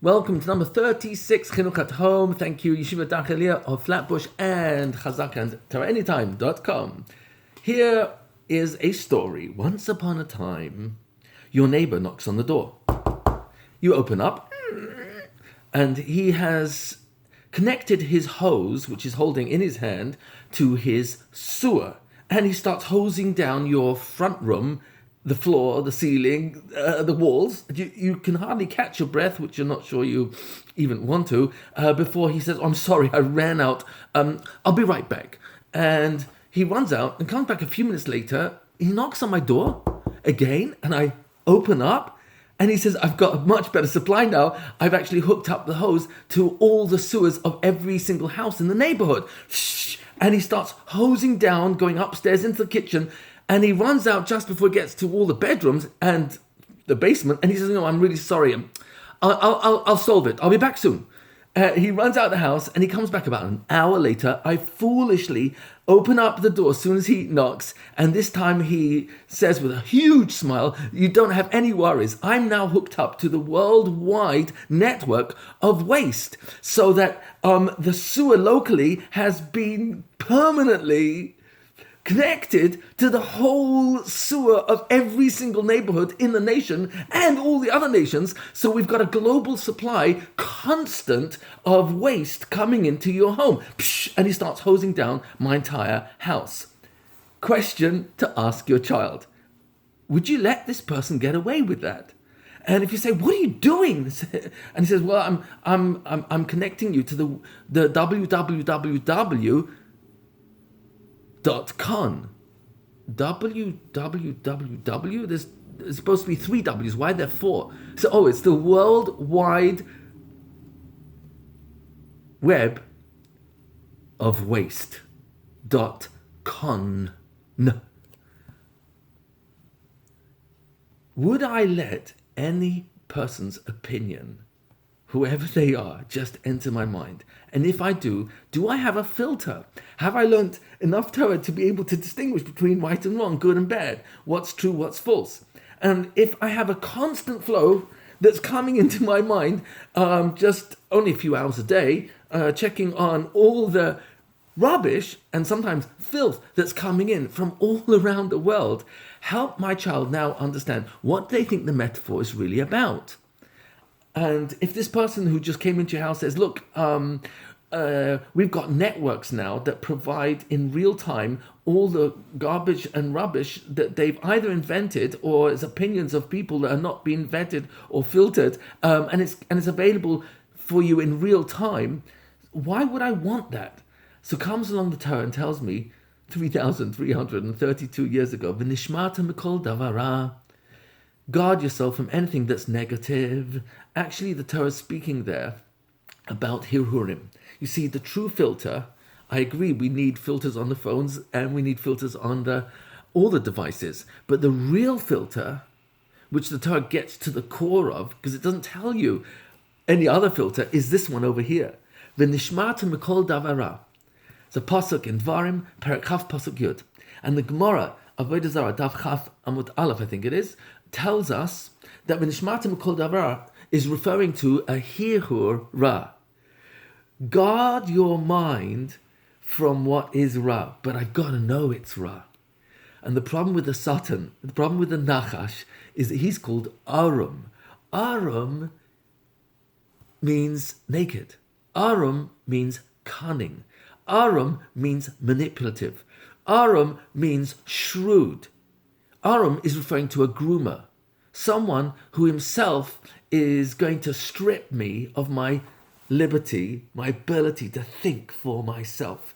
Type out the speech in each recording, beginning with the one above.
Welcome to number 36, Chinuch at Home. Thank you, Yeshiva Dachelia of Flatbush and Chazak and TorahAnytime.com. Here is a story. Once upon a time, your neighbor knocks on the door. You open up, and he has connected his hose, which he's holding in his hand, to his sewer. And he starts hosing down your front room, the floor, the ceiling, the walls. You can hardly catch your breath, which you're not sure you even want to, before he says, I'm sorry, I ran out. I'll be right back. And he runs out and comes back a few minutes later. He knocks on my door again, and I open up. And he says, I've got a much better supply now. I've actually hooked up the hose to all the sewers of every single house in the neighborhood. And he starts hosing down, going upstairs into the kitchen. And he runs out just before he gets to all the bedrooms and the basement. And he says, no, I'm really sorry. I'll solve it. I'll be back soon. He runs out of the house and he comes back about an hour later. I foolishly open up the door as soon as he knocks. And this time he says with a huge smile, you don't have any worries. I'm now hooked up to the worldwide network of waste so that the sewer locally has been permanently connected to the whole sewer of every single neighborhood in the nation and all the other nations. So we've got a global supply, constant, of waste coming into your home. And he starts hosing down my entire house. Question to ask your child. Would you let this person get away with that? And if you say, what are you doing? And he says, well, I'm connecting you to the WWWWWCON. WWWW. There's supposed to be 3 W's. Why are there 4? So, it's the World Wide Web of Waste. .con. Would I let any person's opinion, whoever they are, just enter my mind? And if I do I have a filter? Have I learned enough Torah to be able to distinguish between right and wrong, good and bad, what's true, what's false? And if I have a constant flow that's coming into my mind, just only a few hours a day, checking on all the rubbish and sometimes filth that's coming in from all around the world, help my child now understand what they think the metaphor is really about. And if this person who just came into your house says, look, we've got networks now that provide in real time all the garbage and rubbish that they've either invented or is opinions of people that are not being vetted or filtered, and it's available for you in real time, why would I want that? So comes along the Torah and tells me 3,332 years ago, V'nishmata mikol davara. Guard yourself from anything that's negative. Actually, the Torah is speaking there about hirhurim. You see, the true filter, I agree, we need filters on the phones and we need filters on all the devices. But the real filter, which the Torah gets to the core of, because it doesn't tell you any other filter, is this one over here. V'nishmata mikol davara. It's a pasuk in Dvarim, Perek Chaf, pasuk Yud. And the Gemara, Avodah Zarah, Daf Chaf, Amud Aleph, I think it is, tells us that V'nishmata mikol davara is referring to a hirhur ra. Guard your mind from what is ra, but I've got to know it's ra. And the problem with the Satan, the problem with the Nachash, is that he's called Arum. Arum means naked. Arum means cunning. Arum means manipulative. Arum means shrewd. Arum is referring to a groomer, someone who himself is going to strip me of my liberty, my ability to think for myself.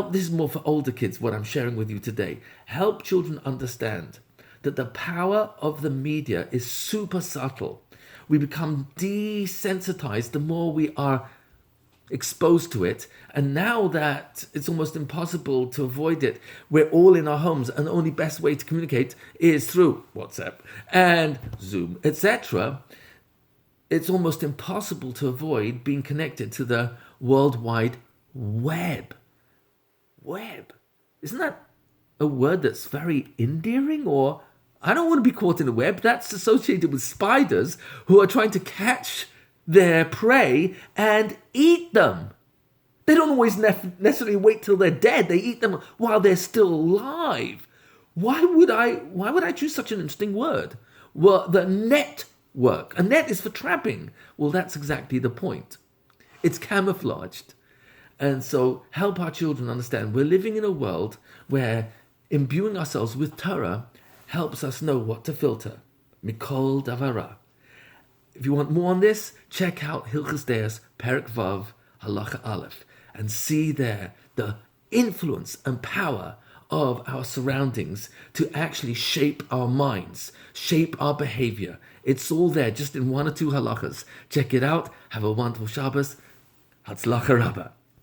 This is more for older kids, what I'm sharing with you today. Help children understand that the power of the media is super subtle. We become desensitized the more we are exposed to it, and now that it's almost impossible to avoid it, we're all in our homes, and the only best way to communicate is through WhatsApp and Zoom, etc. It's almost impossible to avoid being connected to the World Wide Web. Web. Isn't that a word that's very endearing? Or I don't want to be caught in a web. That's associated with spiders who are trying to catch their prey and eat them. They don't always necessarily wait till they're dead. They eat them while they're still alive. Why would I choose such an interesting word? Well, the network. A net is for trapping. Well, that's exactly the point. It's camouflaged. And so help our children understand we're living in a world where imbuing ourselves with Torah helps us know what to filter. Mikol Davara. If you want more on this, check out Hilchos Deos, Perek Vav, Halacha Aleph, and see there the influence and power of our surroundings to actually shape our minds, shape our behavior. It's all there, just in one or two halachas. Check it out. Have a wonderful Shabbos. Hatzlacha Rabbah.